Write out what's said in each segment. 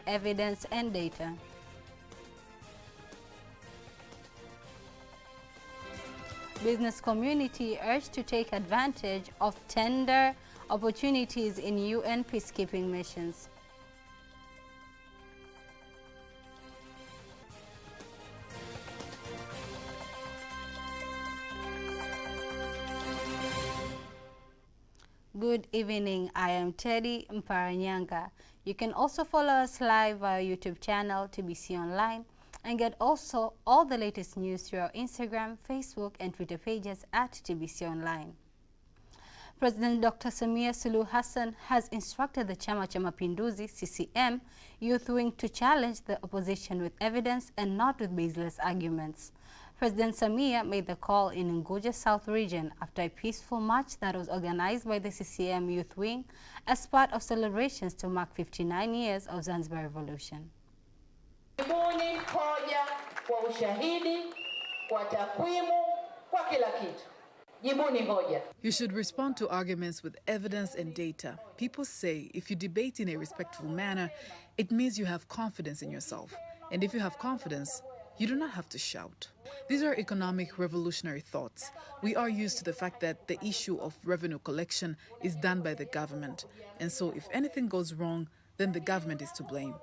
evidence and data. Business community urged to take advantage of tender opportunities in UN peacekeeping missions. Good evening, I am Teddy Mparanyanga. You can also follow us live via YouTube channel TBConline and get also all the latest news through our Instagram, Facebook and Twitter pages at TBConline. President Dr. Samia Suluhu Hassan has instructed the Chama cha Mapinduzi CCM youth wing to challenge the opposition with evidence and not with baseless arguments. President Samia made the call in Unguja South region after a peaceful march that was organized by the CCM Youth Wing as part of celebrations to mark 59 years of Zanzibar Revolution. Jibuni hoja kwa ushahidi, kwa takwimu, kwa kila kitu. Jibuni hoja. You should respond to arguments with evidence and data. People say if you debate in a respectful manner, it means you have confidence in yourself. And if you have confidence, you do not have to shout. These are economic revolutionary thoughts. We are used to the fact that the issue of revenue collection is done by the government. And so if anything goes wrong, then the government is to blame.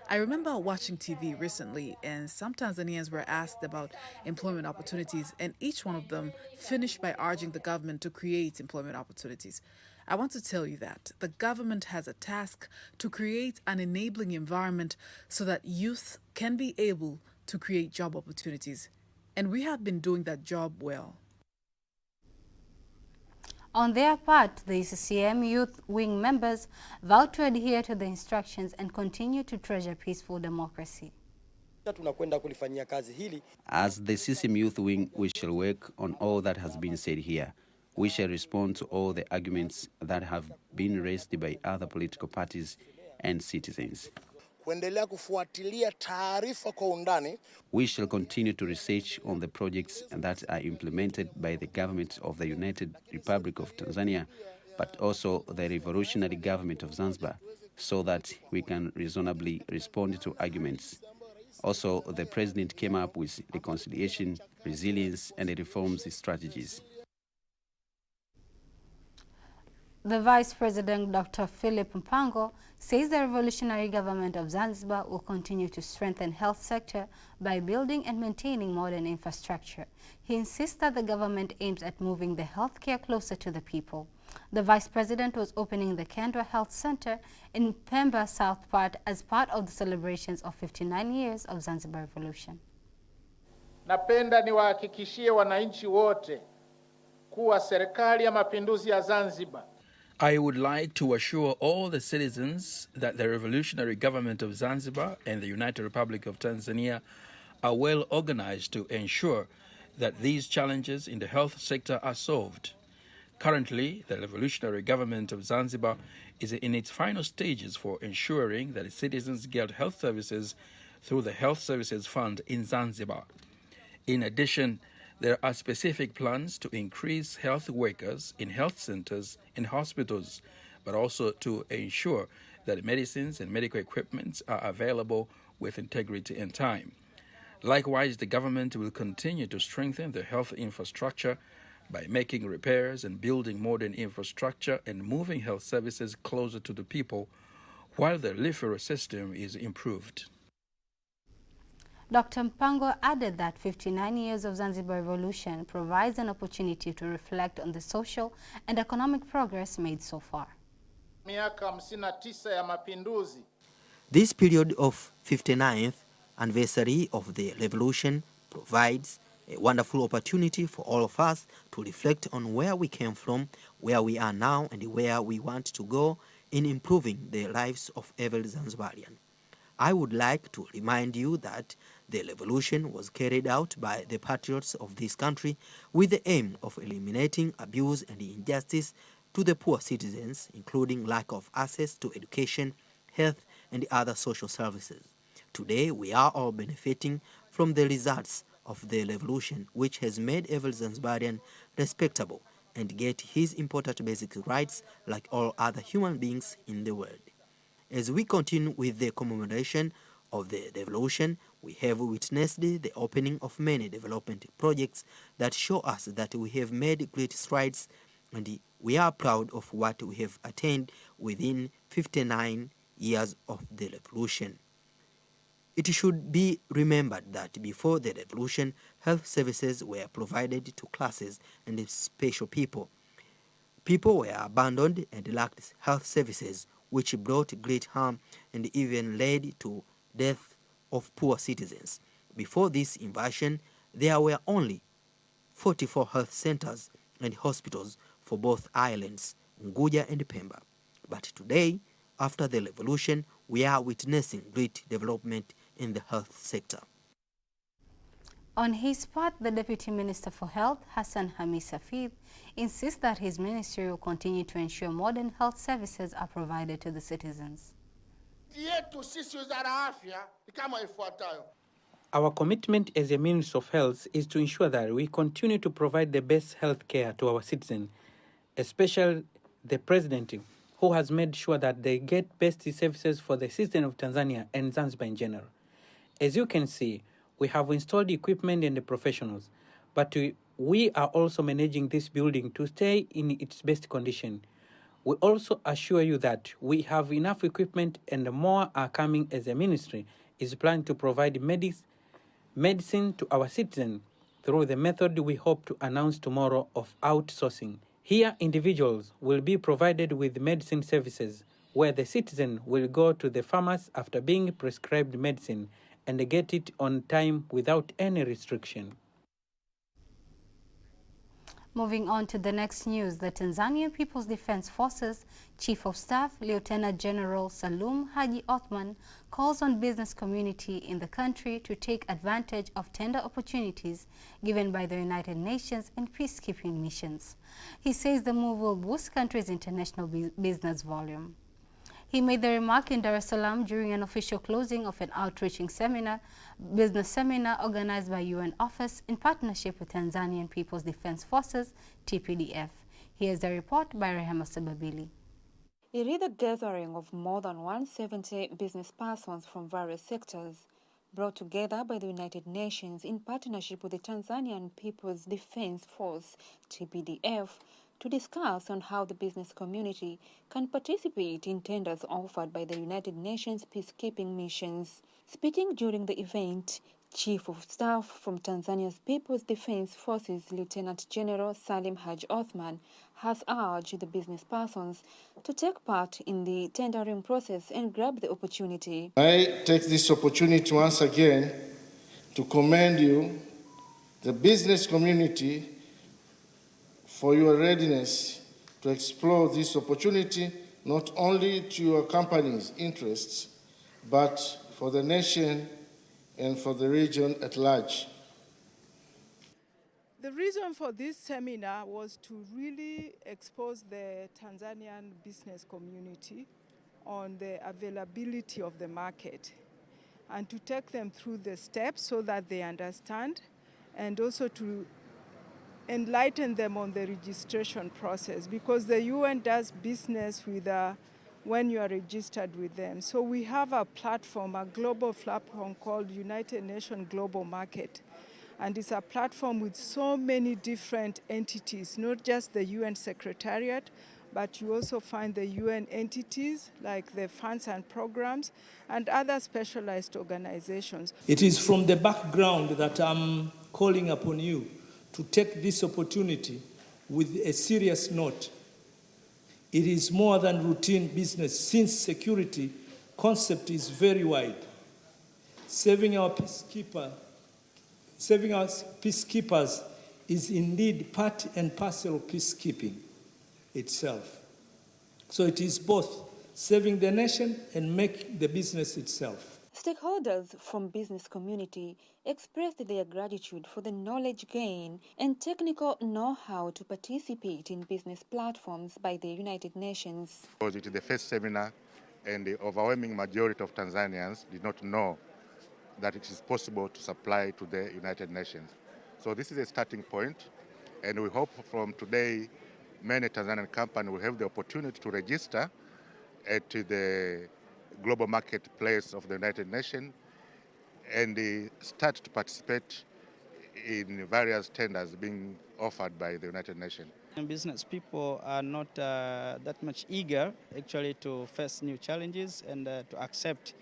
I remember watching TV recently, and some Tanzanians were asked about employment opportunities, and each one of them finished by urging the government to create employment opportunities. I want to tell you that the government has a task to create an enabling environment so that youth can be able to create job opportunities. And we have been doing that job well. On their part, the CCM Youth Wing members vowed to adhere to the instructions and continue to treasure peaceful democracy. As the CCM Youth Wing, we shall work on all that has been said here. We shall respond to all the arguments that have been raised by other political parties and citizens. We shall continue to research on the projects that are implemented by the government of the United Republic of Tanzania, but also the revolutionary government of Zanzibar, so that we can reasonably respond to arguments. Also, the president came up with reconciliation, resilience, and reforms strategies. The Vice President, Dr. Philip Pango, says the revolutionary government of Zanzibar will continue to strengthen health sector by building and maintaining modern infrastructure. He insists that the government aims at moving the healthcare closer to the people. The Vice President was opening the Kendra Health Center in Pemba South Part as part of the celebrations of 59 years of Zanzibar Revolution. Napenda niwahakikishie wananchi wote kuwa serikali ya mapinduzi ya Zanzibar. I would like to assure all the citizens that the revolutionary government of Zanzibar and the United Republic of Tanzania are well organized to ensure that these challenges in the health sector are solved. Currently, the revolutionary government of Zanzibar is in its final stages for ensuring that its citizens get health services through the Health Services Fund in Zanzibar. In addition, there are specific plans to increase health workers in health centers and hospitals, but also to ensure that medicines and medical equipment are available with integrity and time. Likewise, the government will continue to strengthen the health infrastructure by making repairs and building modern infrastructure and moving health services closer to the people, while the referral system is improved. Dr. Pango added that 59 years of Zanzibar Revolution provides an opportunity to reflect on the social and economic progress made so far. This period of 59th anniversary of the revolution provides a wonderful opportunity for all of us to reflect on where we came from, where we are now, and where we want to go in improving the lives of every Zanzibarian. I would like to remind you that the revolution was carried out by the patriots of this country with the aim of eliminating abuse and injustice to the poor citizens, including lack of access to education, health, and other social services. Today, we are all benefiting from the results of the revolution, which has made every Zanzibarian respectable and get his important basic rights like all other human beings in the world. As we continue with the commemoration of the revolution, we have witnessed the opening of many development projects that show us that we have made great strides, and we are proud of what we have attained within 59 years of the revolution. It should be remembered that before the revolution, health services were provided to classes and special people. People were abandoned and lacked health services, which brought great harm and even led to death of poor citizens. Before this invasion, there were only 44 health centers and hospitals for both islands, Unguja and Pemba. But today, after the revolution, we are witnessing great development in the health sector. On his part, the Deputy Minister for Health, Hassan insists that his ministry will continue to ensure modern health services are provided to the citizens. Our commitment as a Minister of Health is to ensure that we continue to provide the best health care to our citizens, especially the President, who has made sure that they get best services for the citizens of Tanzania and Zanzibar in general. As you can see, we have installed equipment and the professionals, but we are also managing this building to stay in its best condition. We also assure you that we have enough equipment and more are coming as a ministry is planning to provide medicine to our citizens through the method we hope to announce tomorrow of outsourcing. Here, individuals will be provided with medicine services where the citizen will go to the pharmacy after being prescribed medicine and get it on time without any restriction. Moving on to the next news, the Tanzanian People's Defense Forces Chief of Staff, Lieutenant General Salim Haji Othman, calls on business community in the country to take advantage of tender opportunities given by the United Nations and peacekeeping missions. He says the move will boost country's international business volume. He made the remark in Dar es Salaam during an official closing of an outreaching business seminar organized by UN Office in partnership with Tanzanian People's Defense Forces, TPDF. Here's a report by Rehema Sababili. It is a gathering of more than 170 business persons from various sectors, brought together by the United Nations in partnership with the Tanzanian People's Defense Force, TPDF, to discuss on how the business community can participate in tenders offered by the United Nations peacekeeping missions. Speaking during the event, Chief of Staff from Tanzania's People's Defense Forces, Lieutenant General Salim Haji Othman, has urged the business persons to take part in the tendering process and grab the opportunity. I take this opportunity once again to commend you, the business community, for your readiness to explore this opportunity, not only to your company's interests, but for the nation and for the region at large. The reason for this seminar was to really expose the Tanzanian business community on the availability of the market and to take them through the steps so that they understand, and also to enlighten them on the registration process, because the UN does business with when you are registered with them. So we have a platform, a global platform called United Nations Global Market. And it's a platform with so many different entities, not just the UN Secretariat, but you also find the UN entities like the funds and programs and other specialized organizations. It is from the background that I'm calling upon you to take this opportunity with a serious note. It is more than routine business, since security concept is very wide. Saving our peacekeepers is indeed part and parcel of peacekeeping itself. So it is both saving the nation and make the business itself. Stakeholders from business community expressed their gratitude for the knowledge gain and technical know-how to participate in business platforms by the United Nations. Because it is the first seminar, and the overwhelming majority of Tanzanians did not know that it is possible to supply to the United Nations. So this is a starting point, and we hope from today many Tanzanian companies will have the opportunity to register at the global marketplace of the United Nations and start to participate in various tenders being offered by the United Nations. Business people are not that much eager actually to face new challenges and to accept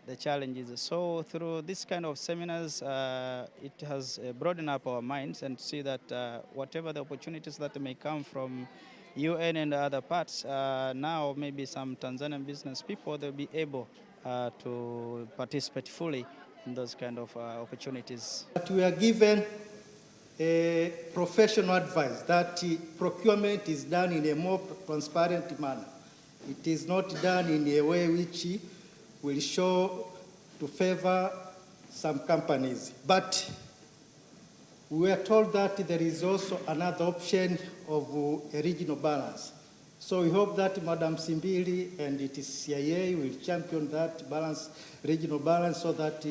the challenges. So through this kind of seminars, it has broadened up our minds and see that whatever the opportunities that may come from UN and other parts, now maybe some Tanzanian business people, they'll be able to participate fully in those kind of opportunities. But we are given a professional advice that procurement is done in a more transparent manner. It is not done in a way which will show to favor some companies. But we are told that there is also another option of a regional balance. So we hope that Madam Simbili and it is CIA will champion that balance, regional balance, so that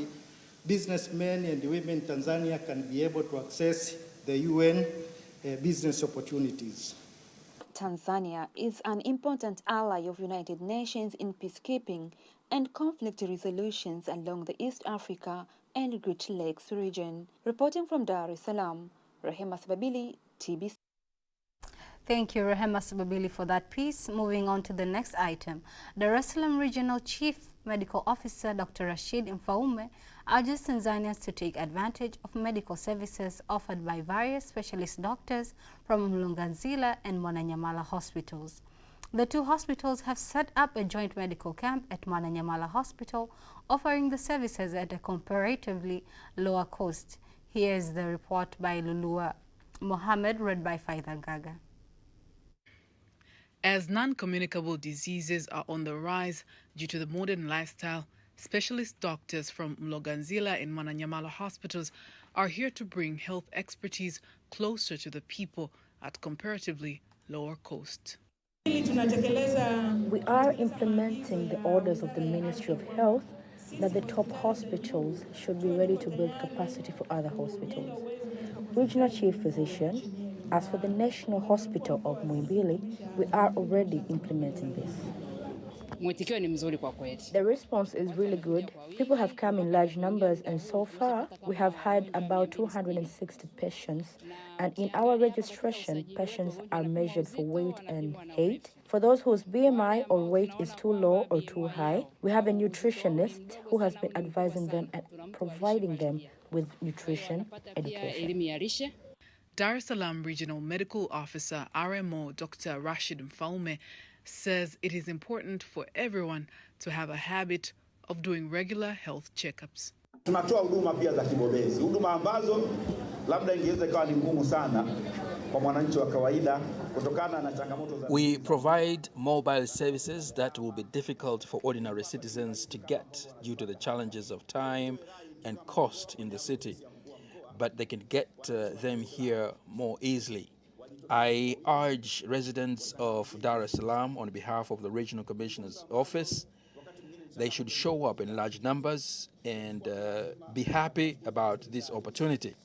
businessmen and women in Tanzania can be able to access the UN business opportunities. Tanzania is an important ally of United Nations in peacekeeping and conflict resolutions along the East Africa and Great Lakes region. Reporting from Dar es Salaam, Rehema Sababili, TBC. Thank you, Rehema Sababili, for that piece. Moving on to the next item. Dar es Salaam Regional Chief Medical Officer Dr. Rashid Mfaume urges Tanzanians to take advantage of medical services offered by various specialist doctors from Mloganzila and Mwananyamala hospitals. The two hospitals have set up a joint medical camp at Mwananyamala Hospital, offering the services at a comparatively lower cost. Here is the report by Lulua Mohammed, read by Faida Gaga. As non-communicable diseases are on the rise due to the modern lifestyle, specialist doctors from Mloganzila and Mwananyamala hospitals are here to bring health expertise closer to the people at comparatively lower cost. We are implementing the orders of the Ministry of Health that the top hospitals should be ready to build capacity for other hospitals. Regional Chief Physician, as for the National Hospital of Muhimbili, we are already implementing this. The response is really good. People have come in large numbers, and so far we have had about 260 patients. And in our registration, patients are measured for weight and height. For those whose BMI or weight is too low or too high, we have a nutritionist who has been advising them and providing them with nutrition education. Dar es Salaam Regional Medical Officer RMO Dr. Rashid Mfaume says it is important for everyone to have a habit of doing regular health checkups. Tunatoa huduma pia za kibobezi, huduma ambazo labda ingeweza ikawa ni ngumu sana kwa mwananchi wa kawaida kutokana na changamoto za. We provide mobile services that will be difficult for ordinary citizens to get due to the challenges of time and cost in the city, but they can get them here more easily. I urge residents of Dar es Salaam on behalf of the Regional Commissioner's Office, they should show up in large numbers and be happy about this opportunity.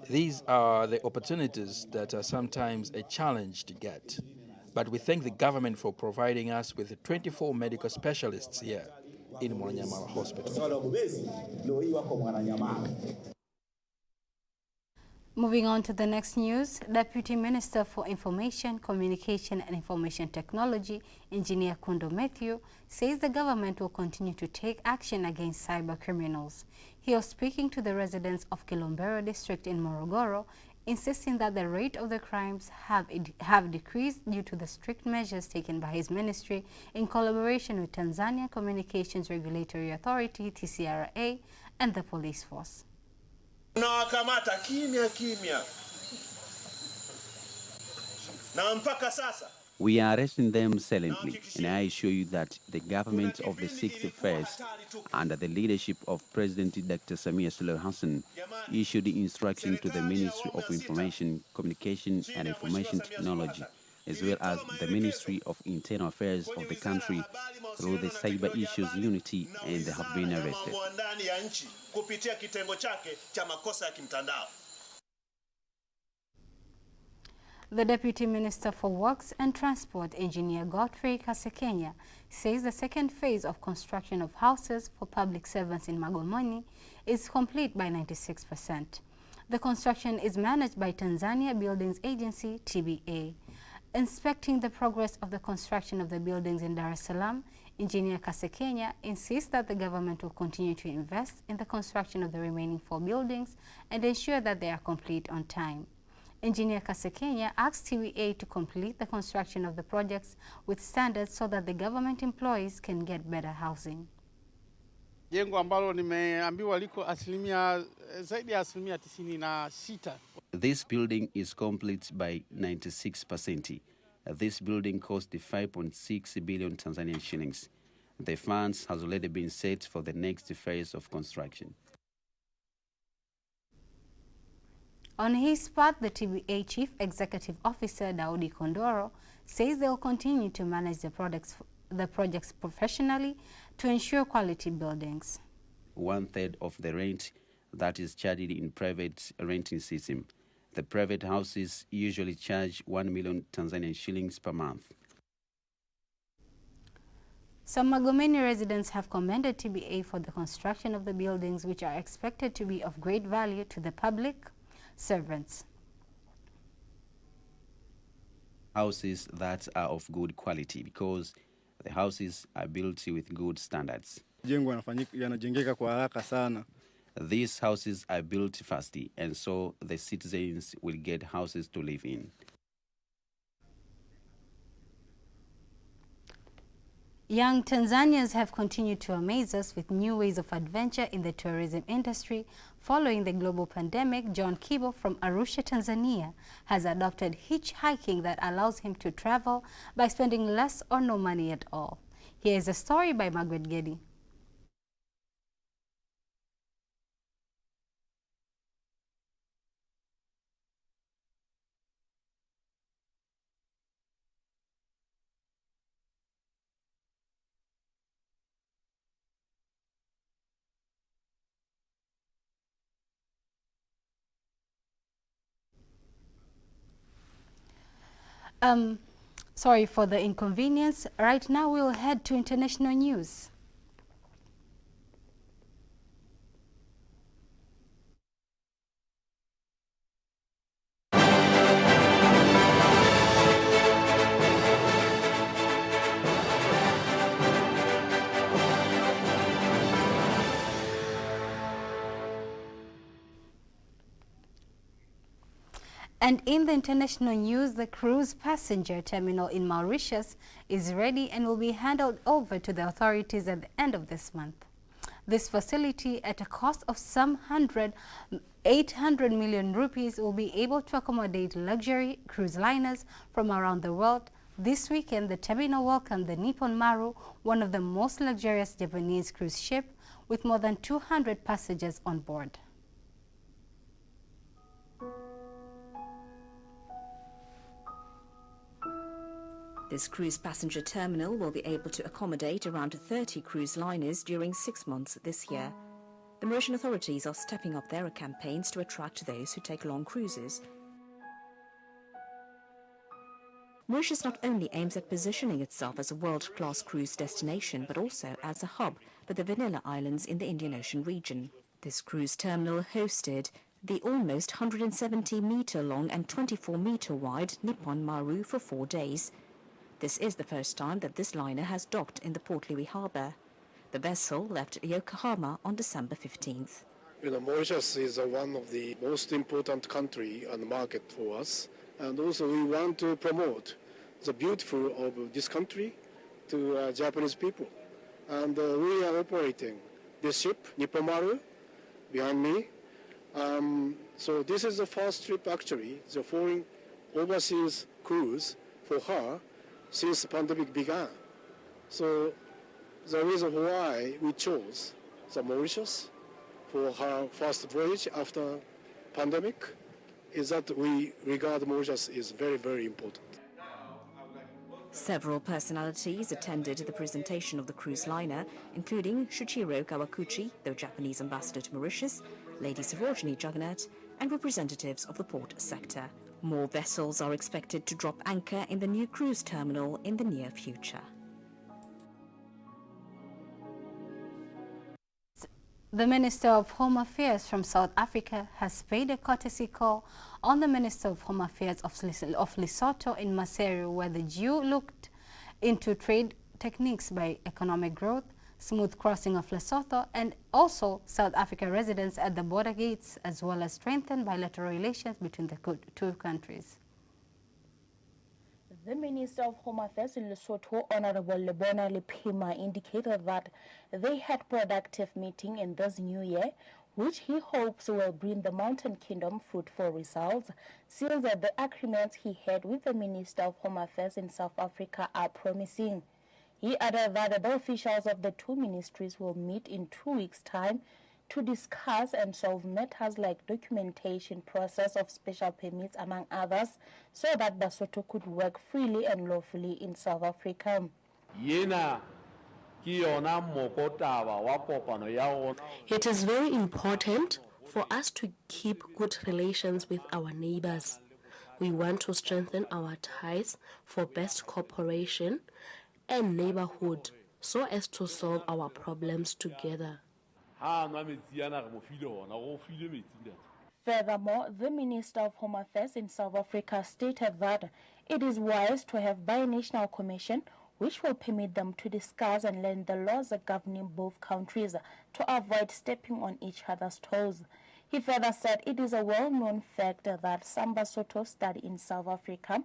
These are the opportunities that are sometimes a challenge to get. But we thank the government for providing us with 24 medical specialists here in Mwananyamala Hospital. Moving on to the next news, Deputy Minister for Information, Communication and Information Technology, Engineer Kundo Matthew, says the government will continue to take action against cyber criminals. He was speaking to the residents of Kilombero district in Morogoro, insisting that the rate of the crimes have decreased due to the strict measures taken by his ministry in collaboration with Tanzania Communications Regulatory Authority, TCRA, and the police force. Unawakamata kimya kimya. Na mpaka sasa. We are arresting them silently, and I assure you that the government of the 6th phase, under the leadership of President Dr. Samia Suluhu Hassan, issued instruction to the Ministry of Information, Communication and Information Technology, as well as the Ministry of Internal Affairs of the country through the Cyber Issues Unity, and they have been arrested. The Deputy Minister for Works and Transport, Engineer Godfrey Kasekenya, says the second phase of construction of houses for public servants in Magomoni is complete by 96%. The construction is managed by Tanzania Buildings Agency, TBA. Inspecting the progress of the construction of the buildings in Dar es Salaam, Engineer Kasekenya insists that the government will continue to invest in the construction of the remaining 4 buildings and ensure that they are complete on time. Engineer Kasekenya asked TBA to complete the construction of the projects with standards so that the government employees can get better housing. Jengo ambalo nimeambiwa liko zaidi ya 96%. This building is complete by 96%. This building cost 5.6 billion Tanzanian shillings. The funds has already been set for the next phase of construction. On his part, the TBA Chief Executive Officer Daudi Kondoro says they will continue to manage the projects professionally to ensure quality buildings. 1/3 of the rent that is charged in private renting system. The private houses usually charge 1 million Tanzanian shillings per month. Some Magomeni residents have commended TBA for the construction of the buildings, which are expected to be of great value to the public servants. Houses that are of good quality because the houses are built with good standards. Yanajengeka kwa haraka sana. These houses are built fast, and so the citizens will get houses to live in. Young Tanzanians have continued to amaze us with new ways of adventure in the tourism industry. Following the global pandemic, John Kibo from Arusha, Tanzania, has adopted hitchhiking that allows him to travel by spending less or no money at all. Here is a story by Margaret Geddy. Sorry for the inconvenience. Right now we'll head to international news. And in the international news, the cruise passenger terminal in Mauritius is ready and will be handed over to the authorities at the end of this month. This facility, at a cost of some 800 million rupees, will be able to accommodate luxury cruise liners from around the world. This weekend, the terminal welcomed the Nippon Maru, one of the most luxurious Japanese cruise ships, with more than 200 passengers on board. This cruise passenger terminal will be able to accommodate around 30 cruise liners during 6 months this year. The Mauritian authorities are stepping up their campaigns to attract those who take long cruises. Mauritius not only aims at positioning itself as a world-class cruise destination, but also as a hub for the Vanilla Islands in the Indian Ocean region. This cruise terminal hosted the almost 170-meter long and 24-meter wide Nippon Maru for 4 days. This is the first time that this liner has docked in the Port Louis harbour. The vessel left Yokohama on December 15th. Mauritius is one of the most important country and market for us. And also we want to promote the beautiful of this country to Japanese people. And we are operating this ship, Nippon Maru, behind me. So this is the first trip actually, the foreign overseas cruise for her since the pandemic began. So the reason why we chose the Mauritius for her first voyage after pandemic is that we regard Mauritius is very, very important. Several personalities attended the presentation of the cruise liner, including Shuichiro Kawaguchi, the Japanese ambassador to Mauritius, Lady Sarojini Jagannath, and representatives of the port sector. More vessels are expected to drop anchor in the new cruise terminal in the near future. The Minister of Home Affairs from South Africa has paid a courtesy call on the Minister of Home Affairs of Lesotho in Maseru, where the Jew looked into trade techniques by economic growth, smooth crossing of Lesotho, and also South Africa residents at the border gates, as well as strengthen bilateral relations between the two countries. The Minister of Home Affairs in Lesotho, Honorable Lebona Lephima, indicated that they had productive meeting in this new year, which he hopes will bring the Mountain Kingdom fruitful results, since that the agreements he had with the Minister of Home Affairs in South Africa are promising. He added that the officials of the two ministries will meet in 2 weeks' time to discuss and solve matters like documentation process of special permits, among others, so that Lesotho could work freely and lawfully in South Africa. It is very important for us to keep good relations with our neighbors. We want to strengthen our ties for best cooperation and neighborhood so as to solve our problems together. Furthermore, the Minister of Home Affairs in South Africa stated that it is wise to have binational commission which will permit them to discuss and learn the laws governing both countries to avoid stepping on each other's toes. He further said it is a well-known fact that some Basotho study in South Africa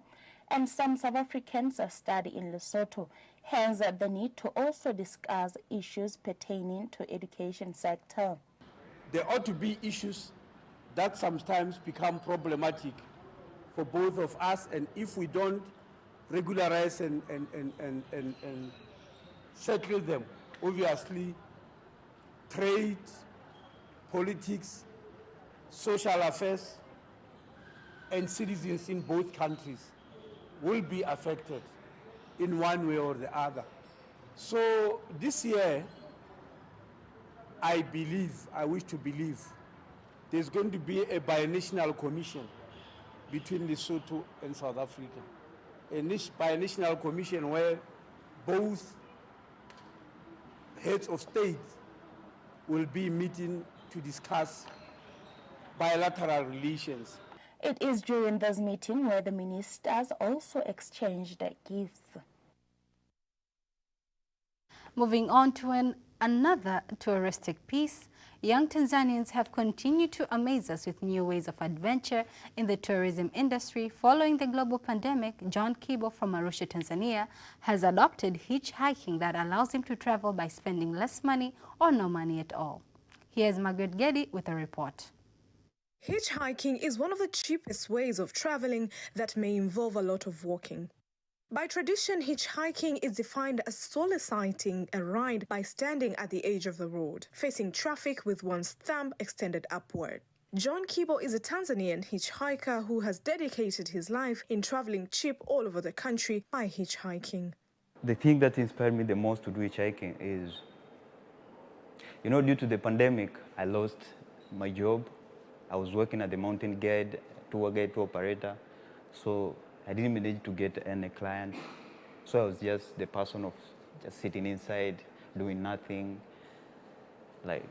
and some South Africans study in Lesotho, hence the need to also discuss issues pertaining to education sector. There ought to be issues that sometimes become problematic for both of us, and if we don't regularize and settle them, obviously trade, politics, social affairs, and citizens in both countries will be affected in one way or the other. So this year, I wish to believe, there's going to be a binational commission between Lesotho and South Africa. A binational commission where both heads of state will be meeting to discuss bilateral relations. It is during this meeting where the ministers also exchanged gifts. Moving on to another touristic piece, young Tanzanians have continued to amaze us with new ways of adventure in the tourism industry. Following the global pandemic, John Kibo from Arusha, Tanzania, has adopted hitchhiking that allows him to travel by spending less money or no money at all. Here's Margaret Getty with a report. Hitchhiking is one of the cheapest ways of traveling that may involve a lot of walking. By tradition, hitchhiking is defined as soliciting a ride by standing at the edge of the road, facing traffic with one's thumb extended upward. John Kibo is a Tanzanian hitchhiker who has dedicated his life in traveling cheap all over the country by hitchhiking. The thing that inspired me the most to do hitchhiking is, due to the pandemic, I lost my job. I was working at the mountain guide, tour operator, so I didn't manage to get any clients. So I was just the person of just sitting inside, doing nothing. Like,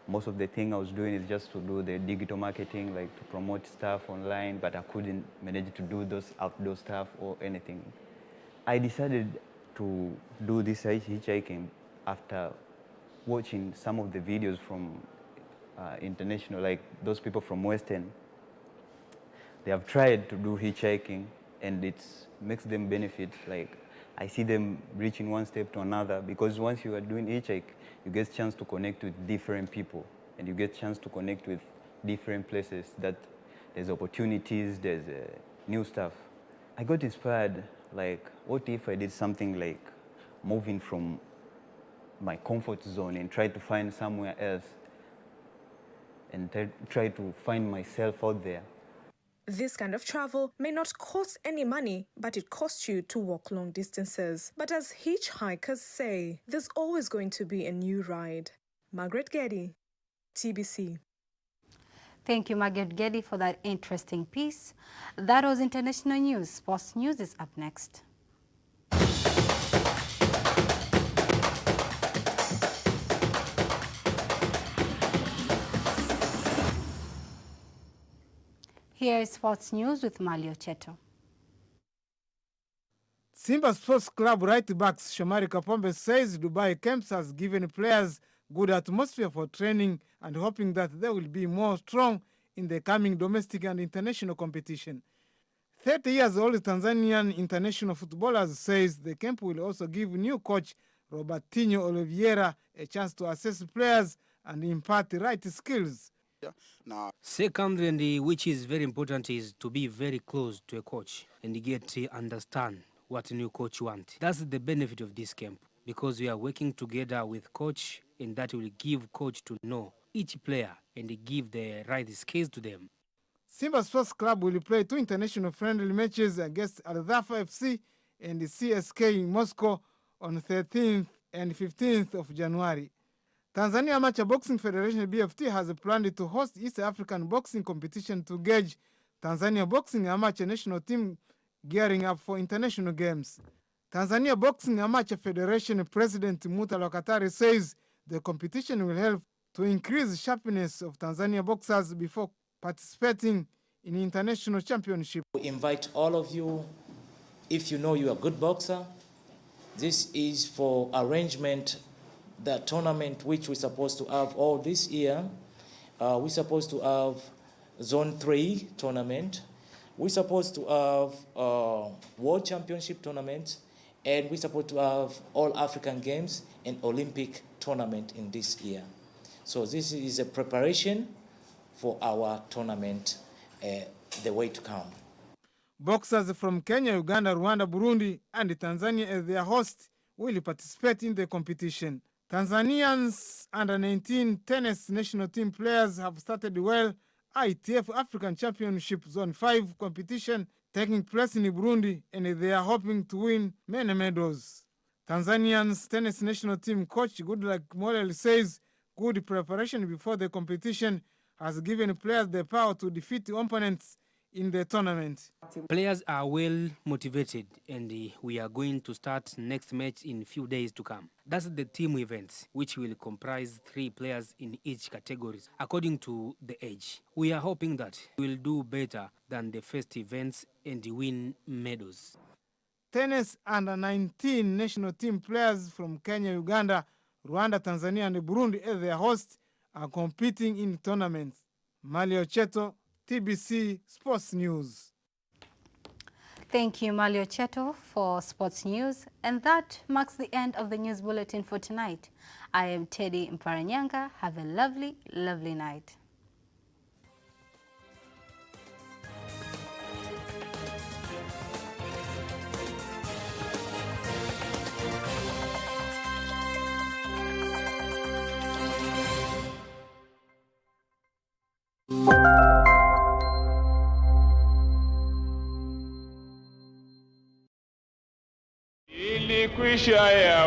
most of the thing I was doing is just to do the digital marketing, like to promote stuff online, but I couldn't manage to do those outdoor stuff or anything. I decided to do this hitchhiking after watching some of the videos from international, like those people from Western. They have tried to do hitchhiking and it makes them benefit. Like, I see them reaching one step to another, because once you are doing hitchhike, you get a chance to connect with different people and you get a chance to connect with different places that there's opportunities, there's new stuff. I got inspired, like, what if I did something like moving from my comfort zone and try to find somewhere else and try to find myself out there. This kind of travel may not cost any money, but it costs you to walk long distances. But as hitchhikers say, there's always going to be a new ride. Margaret Getty, TBC. Thank you, Margaret Geddy, for that interesting piece. That was international news. Sports news is up next. Here is sports news with Malio Cheto. Simba Sports Club right backs Shomari Kapombe says Dubai camps has given players good atmosphere for training and hoping that they will be more strong in the coming domestic and international competition. 30 years old Tanzanian international footballers says the camp will also give new coach Robertinho Oliveira a chance to assess players and impart the right skills. Secondly, and which is very important, is to be very close to a coach and get to understand what a new coach wants. That's the benefit of this camp, because we are working together with coach, and that will give coach to know each player and give the right skills to them. Simba Sports Club will play 2 international friendly matches against Al Dhafa FC and the CSK in Moscow on 13th and 15th of January. Tanzania Amateur Boxing Federation BFT has planned to host East African boxing competition to gauge Tanzania Boxing Amateur National Team gearing up for international games. Tanzania Boxing Amateur Federation President Mutalo Katari says the competition will help to increase sharpness of Tanzania boxers before participating in international championship. We invite all of you, if you know you're a good boxer, this is for arrangement, the tournament which we're supposed to have all this year. We're supposed to have Zone 3 tournament. We're supposed to have World Championship tournament, and we're supposed to have All African Games and Olympic tournament in this year. So this is a preparation for our tournament, the way to come. Boxers from Kenya, Uganda, Rwanda, Burundi, and Tanzania as their host will participate in the competition. Tanzanians under-19 tennis national team players have started well ITF African Championship Zone 5 competition taking place in Burundi, and they are hoping to win many medals. Tanzanians tennis national team coach Goodluck Molel says good preparation before the competition has given players the power to defeat the opponents in the tournament. Players are well motivated, and we are going to start next match in few days to come. That's the team events, which will comprise 3 players in each category according to the age. We are hoping that we'll do better than the first events and win medals. Tennis under-19 national team players from Kenya, Uganda, Rwanda, Tanzania, and Burundi as their hosts are competing in tournaments. Malio Cheto, TBC Sports News. Thank you, Malio Cheto, for sports news. And that marks the end of the news bulletin for tonight. I am Teddy Mparanyanga. Have a lovely, lovely night. Ilikwisha ya